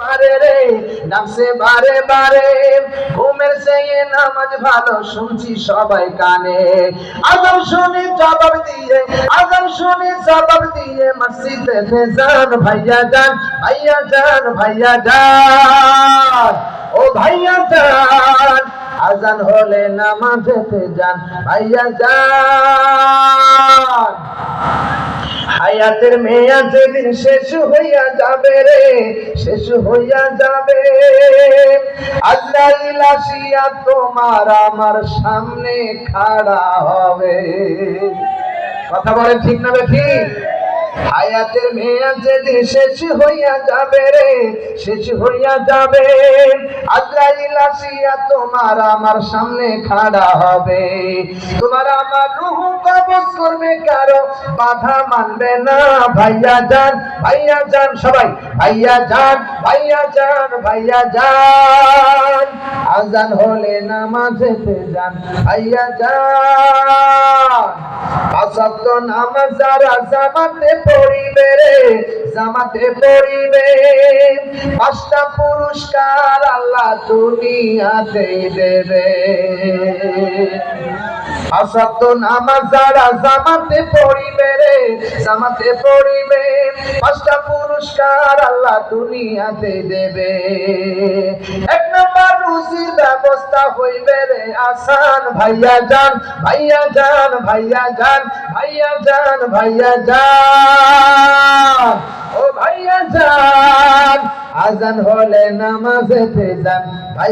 বারে রে ডাকছে বারে বারে, ঘুমের চেয়ে নামাজ ভালো শুনছি সবাই কানে। আজান শুনে জবাব দিয়ে, আজান শুনে জবাব দিয়ে মসজিদে যান ভাইয়া যান, ভাইয়া যান, ভাইয়া যান, ও ভাইয়া যান। আজান হলে নামাজেতে যান ভাইয়া যান। হায়াতের মেয়াদ যেদিন শেষ হইয়া যাবে রে, শেষ হইয়া যাবে, আজরাইল আসিয়া তোমার আমার সামনে খাড়া হবে। কথা বলেন ঠিক না ঠিক? হায়াতের মেয়াদ যেদিন শেষ হইয়া যাবে রে, শেষ হইয়া যাবে, আজরাইল আসিয়া তোমার আমার সামনে খাড়া হবে। তোমার আমার রূহ কবজ করবে, কারো বাধা মানবে না। ভাইয়া যান, ভাইয়া যান, সবাই ভাইয়া যান, ভাইয়া যান, ভাইয়া যান। আজান হলে নামাজেতে যান ভাইয়া যান। পাঁচ ওয়াক্ত নামাজ যারা জামাতে পড়িবে রে, জামাতে পড়িবে, পাঁচটা পুরস্কার আল্লাহ দুনিয়াতে দেবে। পাঁচ ওয়াক্ত নামাজ যারা জামাতে পড়িবে রে, জামাতে পড়িবে, পাঁচটা পুরস্কার আল্লাহ দুনিয়াতে দেবে। এক নাম্বার রুজির ব্যবস্থা হইবে রে আসান। ভাইয়া যান, ভাইয়া যান, ভাইয়া যান, ভাইয়া যান, ভাইয়া যান, ও ভাইয়া যান। আজান হলে নামাজেতে যান ভাই।